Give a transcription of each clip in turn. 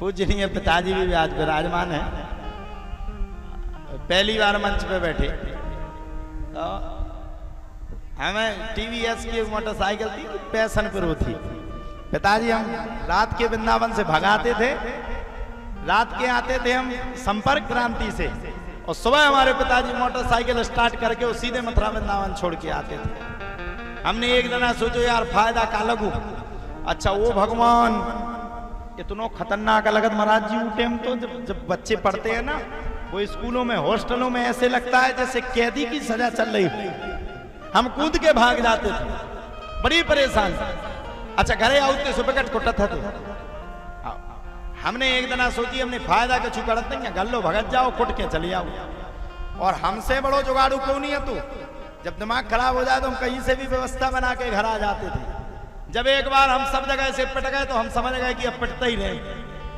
पूजनीय पिताजी भी आज विराजमान है। पहली बार मंच पे बैठे तो हमें टीवीएस की मोटरसाइकिल थी, पैशन प्रो थी। पिताजी हम रात के वृंदावन से भगाते थे, रात के आते थे हम संपर्क क्रांति से, और सुबह हमारे पिताजी मोटरसाइकिल स्टार्ट करके वो सीधे मथुरा वृंदावन छोड़ के आते थे। हमने एक दिन सोचो यार फायदा का लगू। अच्छा वो भगवान इतना खतरनाक लगत महाराज जी उठे हम तो जब बच्चे पढ़ते हैं ना वो स्कूलों में हॉस्टलों में ऐसे लगता है जैसे कैदी की सजा चल रही हो। हम कूद के भाग जाते थे, बड़ी परेशान। अच्छा घरे आउते सुबह कुटत थे। हमने एक दिन सोची हमने फायदा के चुकड़त नहीं गल्लो भगत जाओ कुट के चले आओ, और हमसे बड़ो जुगाड़ू क्यों नहीं है तू। जब दिमाग खराब हो जाए तो हम कहीं से भी व्यवस्था बना के घर आ जाते थे। जब एक बार हम सब जगह से पिट गए तो हम समझ गए कि अब पिटते ही रहे।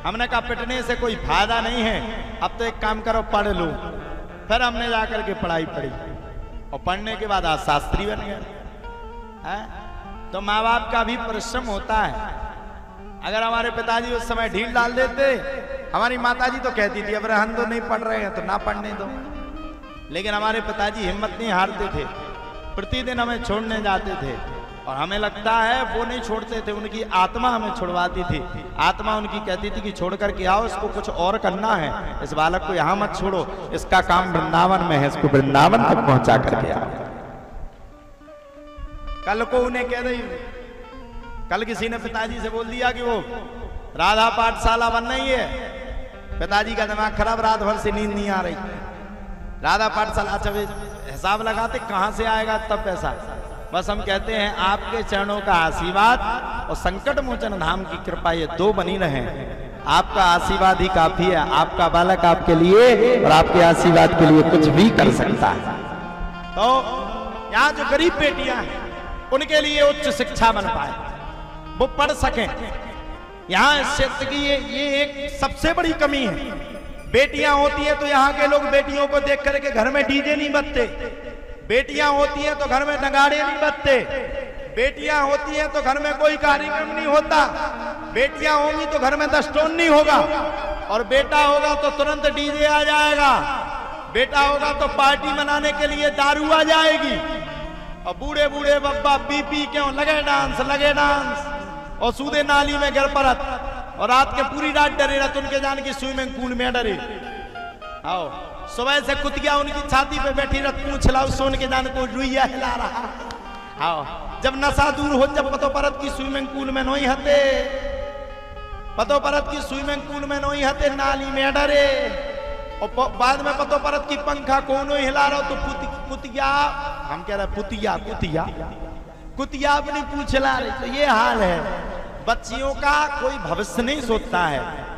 हमने कहा पिटने से कोई फायदा नहीं है, अब तो एक काम करो पढ़ लो। फिर हमने जाकर के पढ़ाई पढ़ी और पढ़ने के बाद आज शास्त्री बन गए। तो माँ बाप का भी परिश्रम होता है। अगर हमारे पिताजी उस समय ढील डाल देते, हमारी माताजी तो कहती थी अब रहन तो नहीं पढ़ रहे हैं तो ना पढ़ने दो, लेकिन हमारे पिताजी हिम्मत नहीं हारते थे, प्रतिदिन हमें छोड़ने जाते थे। और हमें लगता है वो नहीं छोड़ते थे, उनकी आत्मा हमें छुड़वाती थी। आत्मा उनकी कहती थी कि छोड़ करके आओ, इसको कुछ और करना है, इस बालक को यहाँ मत छोड़ो, इसका काम वृंदावन में है, इसको वृंदावन तक पहुंचा करके आओ। कल को उन्हें कह रही, कल किसी ने पिताजी से बोल दिया कि वो राधा पाठशाला बन रही है। पिताजी का दिमाग खराब, रात भर से नींद नहीं आ रही। राधा पाठशाला, अच्छा हिसाब लगाते कहां से आएगा तब पैसा। बस हम कहते हैं आपके चरणों का आशीर्वाद और संकट मोचन धाम की कृपा, ये दो बनी रहे। आपका आशीर्वाद ही काफी है। आपका बालक आपके लिए और आपके आशीर्वाद के लिए कुछ भी कर सकता है। तो यहाँ जो गरीब बेटियां हैं उनके लिए उच्च शिक्षा बन पाए, वो पढ़ सकें। यहाँ इस क्षेत्र की ये एक सबसे बड़ी कमी है। बेटियां होती है तो यहाँ के लोग बेटियों को देख करके घर में डीजे नहीं बजते, बेटियां होती है तो घर में नगाड़े नहीं बजते, बेटियां होती है तो घर में कोई कार्यक्रम नहीं होता, बेटियां होंगी तो घर में दस्टोन नहीं होगा, और बेटा होगा तो तुरंत डीजे आ जाएगा, बेटा होगा तो पार्टी मनाने के लिए दारू आ जाएगी, और बूढ़े बूढ़े बब्बा बीपी क्यों लगे डांस और सूदे नाली में गिर परत, और रात के पूरी रात डरे रत उनके जान की स्विमिंग पूल में डरे। आओ सुबह से कुतिया उनकी छाती पे बैठी रत पूछ लाओ सोन के जान को रुइया हिला रहा। आओ जब नशा दूर हो, जब पतो परत की स्विमिंग पूल में नहीं हते, पतो परत की स्विमिंग पूल में नहीं हते, नाली में डरे, और बाद में पतो परत की पंखा कोनो हिला रहा तो कुतिया, हम कह रहे पुतिया कुतिया कुतिया अपनी पूछ ला रही। तो ये हाल है, बच्चियों का कोई भविष्य नहीं सोचता है।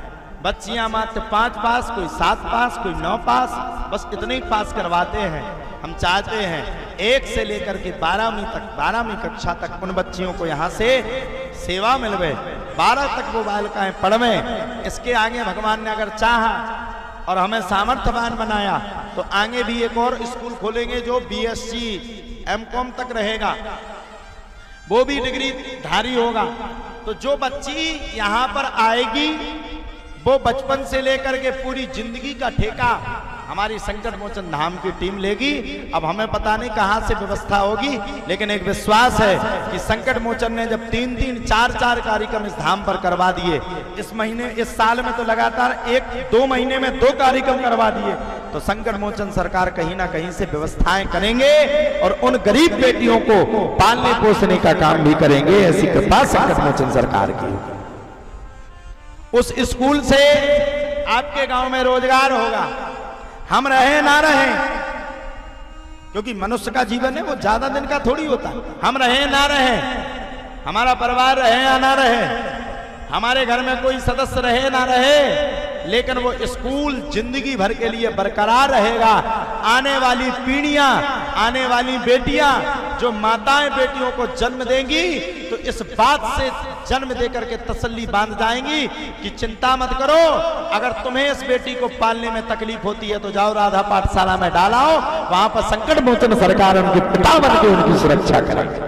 बच्चियां मात्र 5 पास, कोई 7 पास, कोई 9 पास, बस इतने ही पास करवाते हैं। हम चाहते हैं 1 से लेकर के 12वीं तक, 12वीं कक्षा तक उन बच्चियों को यहाँ से सेवा मिलवे, 12 तक वो बालिकाएं पढ़वे। इसके आगे भगवान ने अगर चाहा और हमें सामर्थ्यवान बनाया तो आगे भी एक और स्कूल खोलेंगे जो BSc M.Com तक रहेगा, वो भी डिग्री धारी होगा। तो जो बच्ची यहाँ पर आएगी वो बचपन से लेकर के पूरी जिंदगी का ठेका हमारी संकट मोचन धाम की टीम लेगी। अब हमें पता नहीं कहां से व्यवस्था होगी, लेकिन एक विश्वास है कि संकट मोचन ने जब 3-3, 4-4 कार्यक्रम इस धाम पर करवा दिए, इस महीने, इस साल में तो लगातार 1-2 महीने में 2 कार्यक्रम करवा दिए, तो संकट मोचन सरकार कहीं ना कहीं से व्यवस्थाएं करेंगे और उन गरीब बेटियों को पालने पोसने का काम भी करेंगे। ऐसी कृपा संकट मोचन सरकार की। उस स्कूल से आपके गांव में रोजगार होगा, हम रहे ना रहे, क्योंकि मनुष्य का जीवन है वो ज्यादा दिन का थोड़ी होता। हम रहे ना रहे, हमारा परिवार रहे या ना रहे, हमारे घर में कोई सदस्य रहे ना रहे, लेकिन वो स्कूल जिंदगी भर के लिए बरकरार रहेगा। आने वाली पीढ़ियां, आने वाली बेटियां, जो माताएं बेटियों को जन्म देंगी तो इस बात से जन्म देकर के तसल्ली बांध जाएंगी कि चिंता मत करो, अगर तुम्हें इस बेटी को पालने में तकलीफ होती है तो जाओ राधा पाठशाला में डालाओ, वहां पर संकट मोचन सरकार उनके पिता बन के उनकी सुरक्षा करेगी।